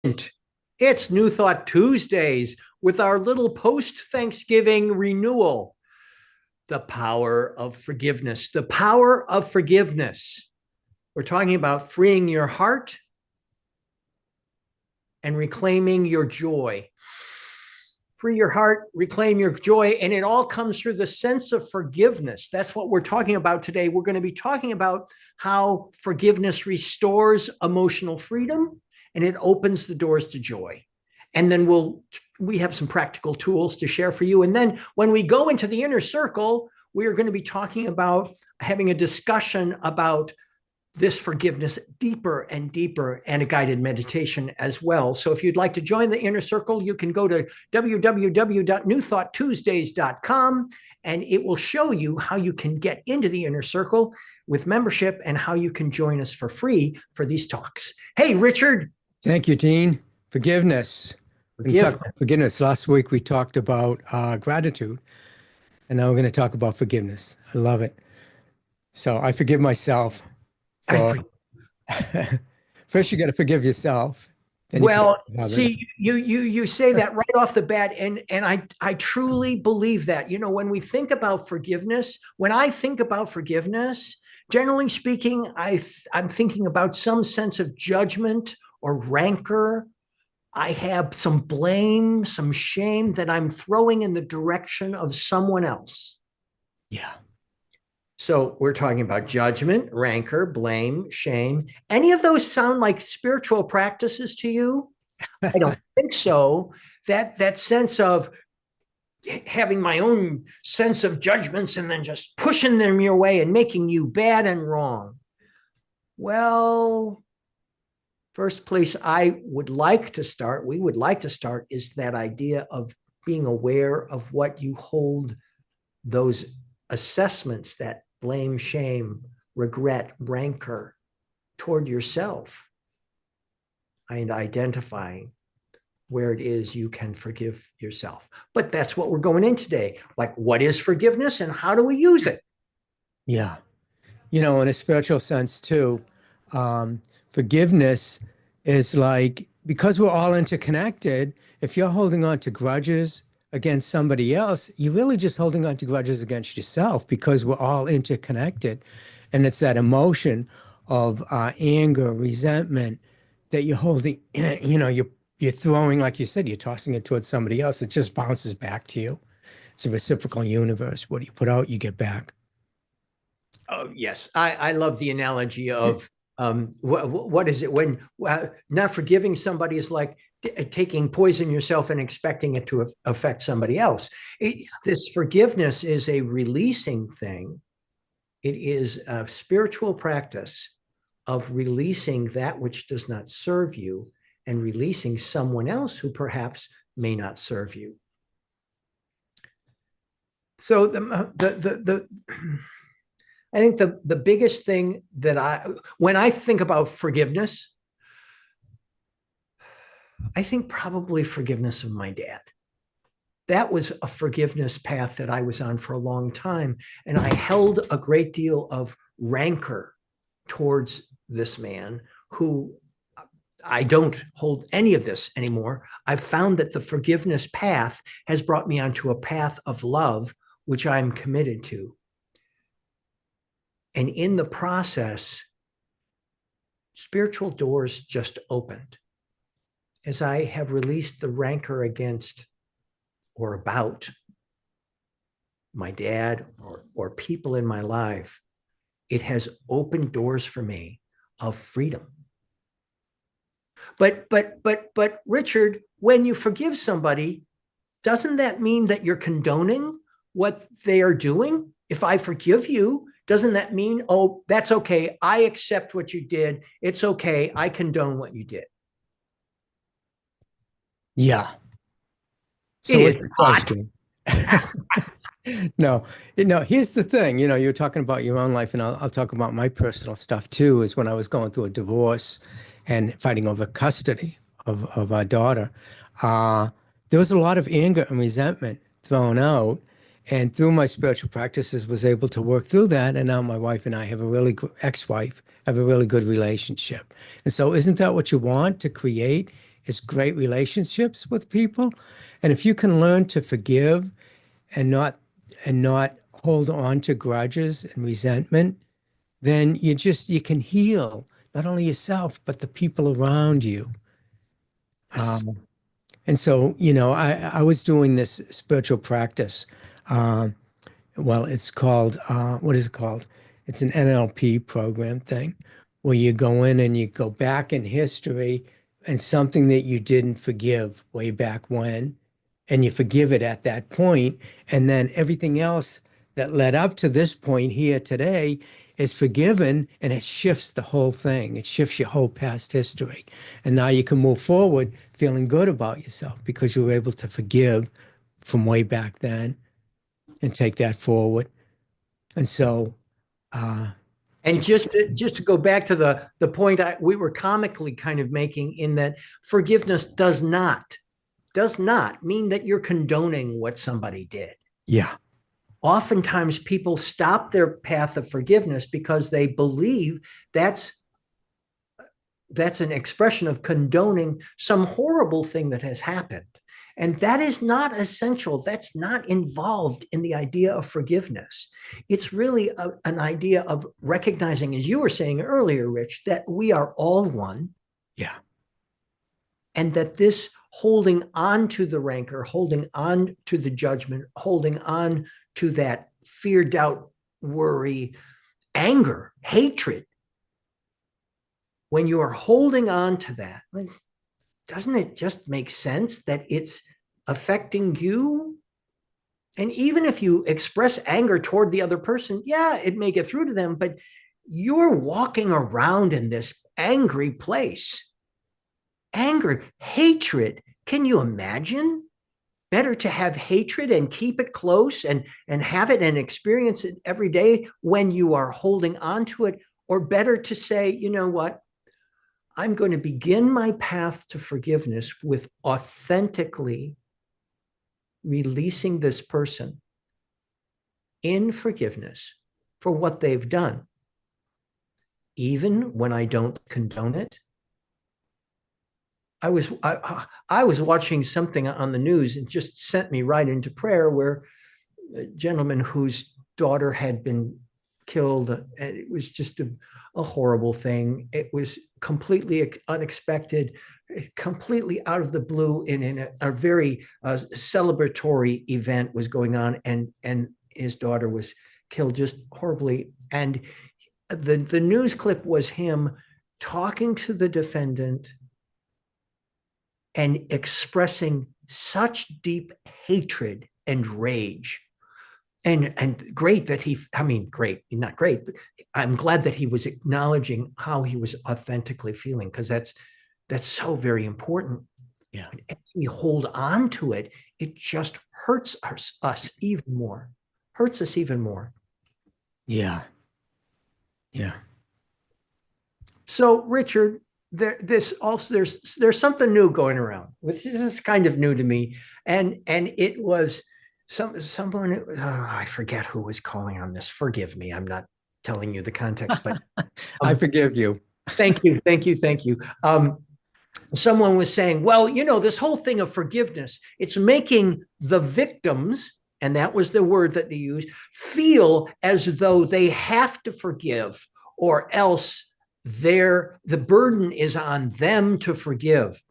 It's New Thought Tuesdays with our little post-Thanksgiving renewal. The power of forgiveness. The power of forgiveness. We're talking about freeing your heart and reclaiming your joy. Free your heart, reclaim your joy, and it all comes through the sense of forgiveness. That's what we're talking about today. We're going to be talking about how forgiveness restores emotional freedom and it opens the doors to joy. And then we have some practical tools to share for you. And then when we go into the inner circle, we are going to be talking about having a discussion about this forgiveness deeper and deeper, and a guided meditation as well. So if you'd like to join the inner circle, you can go to www.newthoughttuesdays.com and it will show you how you can get into the inner circle with membership and how you can join us for free for these talks. Hey, Richard. Thank you, Dean. Forgiveness. Forgiveness. Last week we talked about gratitude, and now we're going to talk about forgiveness. I love it. So I forgive myself. First, you got to forgive yourself. Well, see, you say that right off the bat, and I truly believe that. You know, when we think about forgiveness, when I think about forgiveness, generally speaking, I'm thinking about some sense of judgment or rancor. I have some blame, some shame that I'm throwing in the direction of someone else. Yeah. So we're talking about judgment, rancor, blame, shame. Any of those sound like spiritual practices to you? I don't think so. That sense of having my own sense of judgments and then just pushing them your way and making you bad and wrong. Well, first place we would like to start is that idea of being aware of what you hold those assessments, that blame, shame, regret, rancor toward yourself, and identifying where it is you can forgive yourself. But that's what we're going in today. Like, what is forgiveness and how do we use it? Yeah. You know, in a spiritual sense too, forgiveness is like, because we're all interconnected, if you're holding on to grudges against somebody else, you're really just holding on to grudges against yourself, because we're all interconnected. And it's that emotion of anger, resentment that you're holding, you know, you're throwing, like you said, you're tossing it towards somebody else. It just bounces back to you. It's a reciprocal universe. What do you put out, you get back. Oh, yes. I love the analogy of what is it when not forgiving somebody is like taking poison yourself and expecting it to affect somebody else. This forgiveness is a releasing thing. It is a spiritual practice of releasing that which does not serve you and releasing someone else who perhaps may not serve you. So I think the biggest thing that when I think about forgiveness, I think probably forgiveness of my dad. That was a forgiveness path that I was on for a long time. And I held a great deal of rancor towards this man who I don't hold any of this anymore. I've found that the forgiveness path has brought me onto a path of love, which I'm committed to. And in the process, spiritual doors just opened. As I have released the rancor against or about my dad or people in my life, it has opened doors for me of freedom. But Richard, when you forgive somebody, doesn't that mean that you're condoning what they are doing? If I forgive you, doesn't that mean, oh, that's okay, I accept what you did, it's okay, I condone what you did? Yeah. So it is not. No, here's the thing. You know, you're talking about your own life, and I'll talk about my personal stuff too, is when I was going through a divorce and fighting over custody of our daughter. There was a lot of anger and resentment thrown out. And through my spiritual practices, was able to work through that. And now my wife and I have a really good ex-wife, have a really good relationship. And so isn't that what you want to create? is great relationships with people. And if you can learn to forgive and not hold on to grudges and resentment, then you can heal not only yourself, but the people around you. Yes. And so, I was doing this spiritual practice. Um, well, it's called, what is it called? It's an NLP program thing where you go in and you go back in history and something that you didn't forgive way back when, and you forgive it at that point, and then everything else that led up to this point here today is forgiven, and it shifts the whole thing. It shifts your whole past history. And now you can move forward feeling good about yourself because you were able to forgive from way back then and take that forward. And so, And just to go back to the point we were comically kind of making, in that forgiveness does not mean that you're condoning what somebody did. yeah, Oftentimes people stop their path of forgiveness because they believe that's an expression of condoning some horrible thing that has happened. And that is not essential. That's not involved in the idea of forgiveness. It's really an idea of recognizing, as you were saying earlier, Rich, that we are all one. yeah, And that this holding on to the rancor, holding on to the judgment, holding on to that fear, doubt, worry, anger, hatred, when you are holding on to that, doesn't it just make sense that it's affecting you? And even if you express anger toward the other person, yeah, it may get through to them, but you're walking around in this angry place. Anger, hatred. Can you imagine? Better to have hatred and keep it close and have it and experience it every day when you are holding on to it, or better to say, you know what? I'm going to begin my path to forgiveness with authentically releasing this person in forgiveness for what they've done, even when I don't condone it. I was watching something on the news and just sent me right into prayer, where a gentleman whose daughter had been killed, and it was just a horrible thing. It was completely unexpected, completely out of the blue, and in a very celebratory event was going on, and his daughter was killed just horribly. And the news clip was him talking to the defendant and expressing such deep hatred and rage. And great that great, not great, but I'm glad that he was acknowledging how he was authentically feeling, because that's so very important. yeah, And as we hold on to it, it just hurts us even more, hurts us even more. yeah, yeah. So, Richard, there's something new going around. This is kind of new to me, and it was someone, I forget who was calling on this. Forgive me, I'm not telling you the context, but I forgive you. thank you, thank you, thank you. Someone was saying, well, this whole thing of forgiveness, it's making the victims, and that was the word that they used, feel as though they have to forgive, or else the burden is on them to forgive.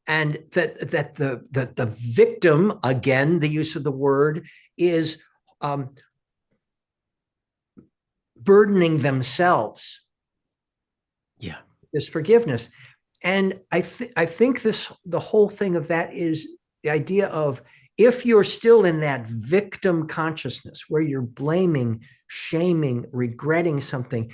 And that the victim, again, the use of the word, is burdening themselves. Yeah, This forgiveness. And I think the whole thing of that is the idea of, if you're still in that victim consciousness where you're blaming, shaming, regretting something,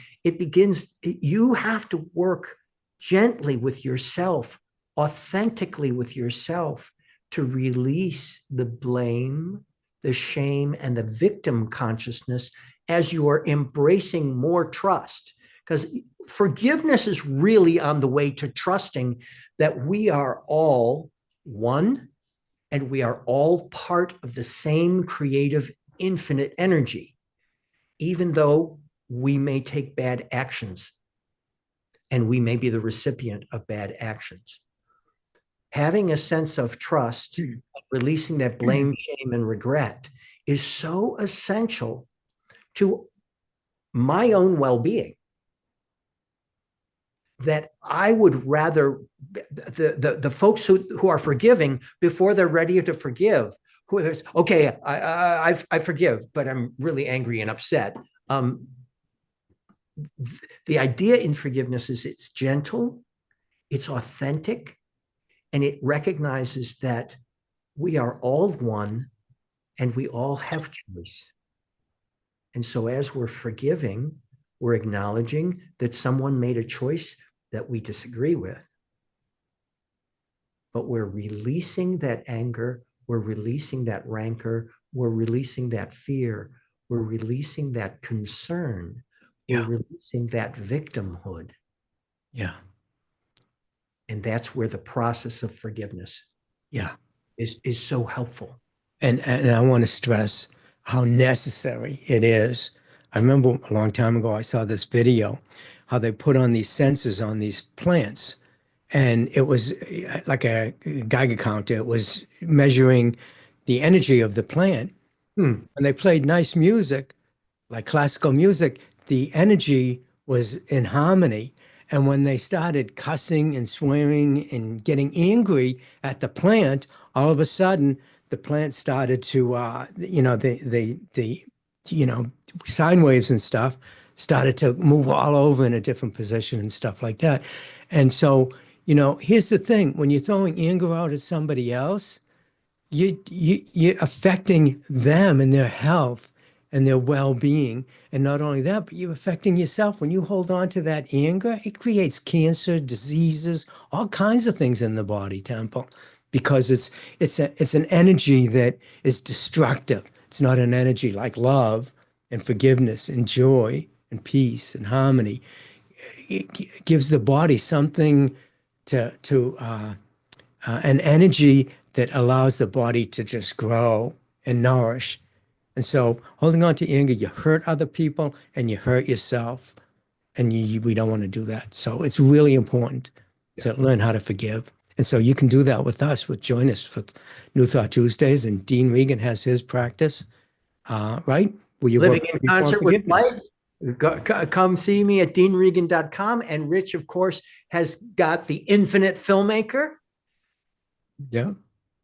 you have to work gently with yourself, authentically with yourself, to release the blame, the shame, and the victim consciousness as you are embracing more trust. Because forgiveness is really on the way to trusting that we are all one, and we are all part of the same creative infinite energy, even though we may take bad actions and we may be the recipient of bad actions. having a sense of trust, releasing that blame, shame, and regret is so essential to my own well-being that I would rather the folks who are forgiving before they're ready to forgive, who there's okay, I forgive, but I'm really angry and upset. The idea in forgiveness is it's gentle, it's authentic, and it recognizes that we are all one and we all have choice. And so as we're forgiving, we're acknowledging that someone made a choice that we disagree with. But we're releasing that anger, we're releasing that rancor, we're releasing that fear, we're releasing that concern, we're releasing that victimhood. Yeah. And that's where the process of forgiveness is so helpful. And I want to stress how necessary it is. I remember a long time ago, I saw this video, how they put on these sensors on these plants. And it was like a Geiger counter. It was measuring the energy of the plant. And they played nice music, like classical music. The energy was in harmony. And when they started cussing and swearing and getting angry at the plant, all of a sudden the plant started to, sine waves and stuff started to move all over in a different position and stuff like that. And so, here's the thing: when you're throwing anger out at somebody else, you're affecting them and their health and their well-being. And not only that, but you're affecting yourself. When you hold on to that anger, it creates cancer, diseases, all kinds of things in the body, Temple, because it's an energy that is destructive. It's not an energy like love and forgiveness and joy and peace and harmony. It gives the body something an energy that allows the body to just grow and nourish. And so holding on to anger, you hurt other people and you hurt yourself. And we don't want to do that. So it's really important to learn how to forgive. And so you can do that with us, join us for New Thought Tuesdays. And Dean Regan has his practice, right? Where you Living in concert with life. Come see me at deanregan.com. And Rich, of course, has got the Infinite Filmmaker. Yeah.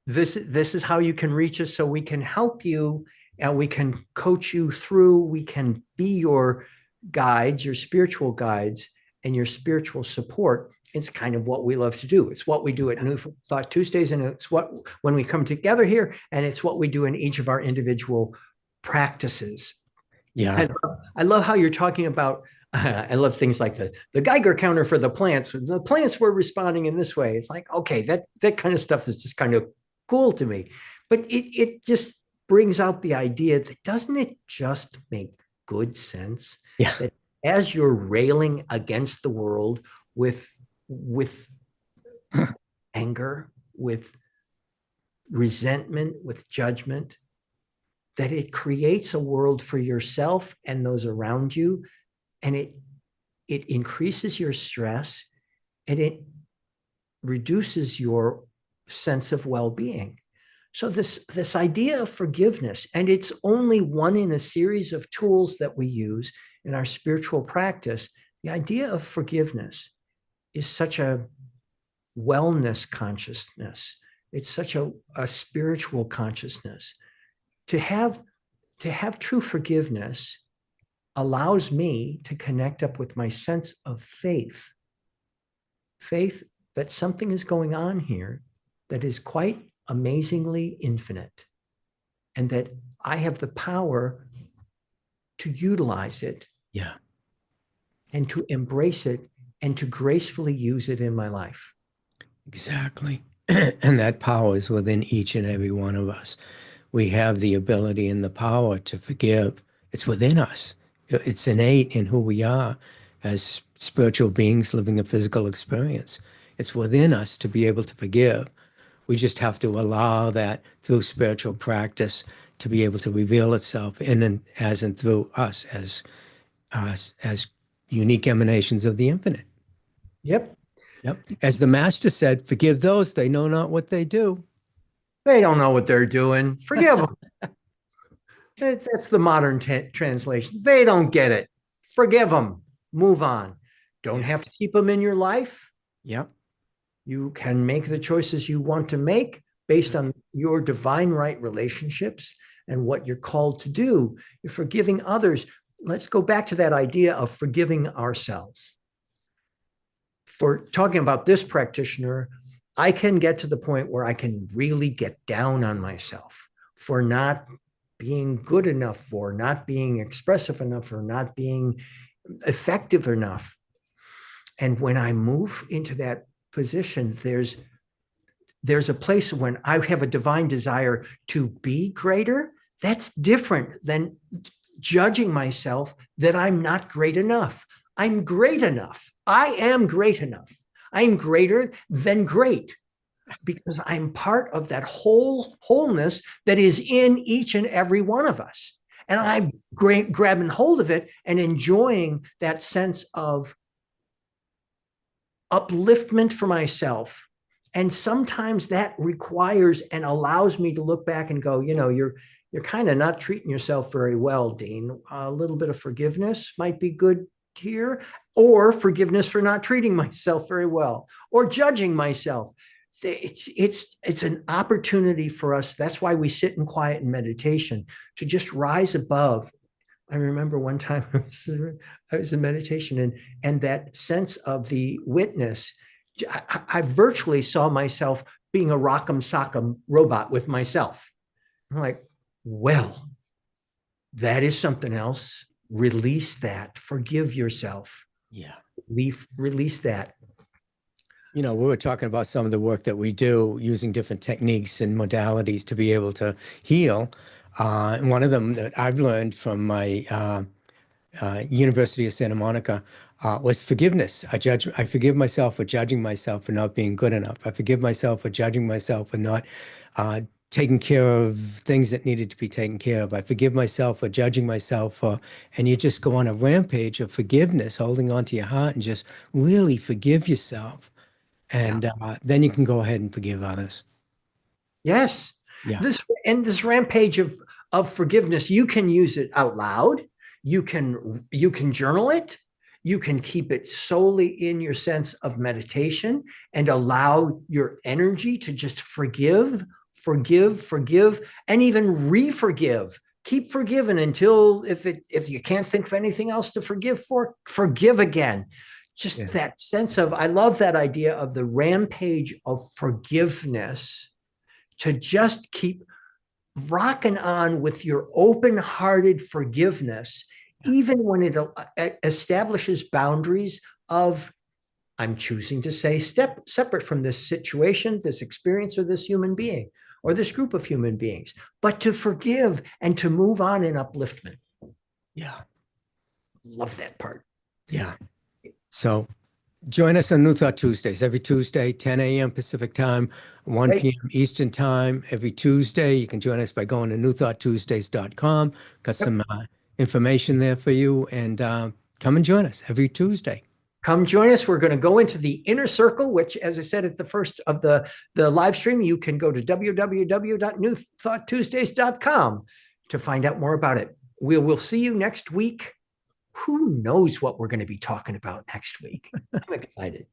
This is how you can reach us, so we can help you and we can coach you through. We can be your guides, your spiritual guides, and your spiritual support. It's kind of what we love to do. It's what we do at New Thought Tuesdays, and it's what when we come together here, and it's what we do in each of our individual practices. Yeah. I love how you're talking about, I love things like the Geiger counter for the plants. The plants were responding in this way. It's like, okay, that kind of stuff is just kind of cool to me. But it just brings out the idea that doesn't it just make good sense? Yeah. That as you're railing against the world with anger, with resentment, with judgment, that it creates a world for yourself and those around you, and it increases your stress and it reduces your sense of well-being. So this idea of forgiveness, and it's only one in a series of tools that we use in our spiritual practice. The idea of forgiveness is such a wellness consciousness. It's such a spiritual consciousness. To have true forgiveness allows me to connect up with my sense of faith that something is going on here that is quite amazingly infinite, and that I have the power to utilize it, and to embrace it, and to gracefully use it in my life. Exactly. And that power is within each and every one of us. We have the ability and the power to forgive. It's within us. It's innate in who we are as spiritual beings living a physical experience. It's within us to be able to forgive. We just have to allow that through spiritual practice to be able to reveal itself in and as and through us as unique emanations of the infinite. Yep. Yep. As the master said, forgive those, they know not what they do. They don't know what they're doing. Forgive them. That's the modern translation. They don't get it. Forgive them. Move on. Don't Yeah. have to keep them in your life. Yep. You can make the choices you want to make based on your divine right relationships and what you're called to do. You're forgiving others. Let's go back to that idea of forgiving ourselves. For talking about this practitioner, I can get to the point where I can really get down on myself for not being good enough, for not being expressive enough, or not being effective enough. And when I move into that position, there's a place when I have a divine desire to be greater. That's different than judging myself that I'm not great enough. I'm great enough. I am great enough. I'm greater than great because I'm part of that wholeness that is in each and every one of us. And I'm grabbing hold of it and enjoying that sense of upliftment for myself. And sometimes that requires and allows me to look back and go, you're kind of not treating yourself very well, Dean. A little bit of forgiveness might be good here, or forgiveness for not treating myself very well, or judging myself. It's an opportunity for us. That's why we sit in quiet and meditation, to just rise above. I remember one time I was in meditation, and that sense of the witness, I virtually saw myself being a rock'em sock'em robot with myself. I'm like, well, that is something else. Release that. Forgive yourself. Yeah. Release that. We were talking about some of the work that we do using different techniques and modalities to be able to heal. And one of them that I've learned from my University of Santa Monica was forgiveness. I forgive myself for judging myself for not being good enough. I forgive myself for judging myself for not taking care of things that needed to be taken care of. I forgive myself for judging myself for, and you just go on a rampage of forgiveness, holding on to your heart and just really forgive yourself. And then you can go ahead and forgive others. Yes. Yeah. This rampage of forgiveness, you can use it out loud. You can journal it. You can keep it solely in your sense of meditation and allow your energy to just forgive, and even re-forgive. Keep forgiving until if you can't think of anything else to forgive for, forgive again. Just that sense of, I love that idea of the rampage of forgiveness, to just keep rocking on with your open-hearted forgiveness, even when it establishes boundaries of, I'm choosing to say separate from this situation, this experience, or this human being, or this group of human beings, but to forgive and to move on in upliftment. Yeah. Love that part. Yeah. So join us on New Thought Tuesdays every Tuesday, 10 a.m. Pacific time, 1 p.m. Eastern time. Every Tuesday, you can join us by going to newthoughttuesdays.com. Got some information there for you, and come and join us every Tuesday. Come join us. We're going to go into the inner circle, which, as I said at the first of the live stream, you can go to www.newthoughttuesdays.com to find out more about it. We'll see you next week. Who knows what we're going to be talking about next week? I'm excited.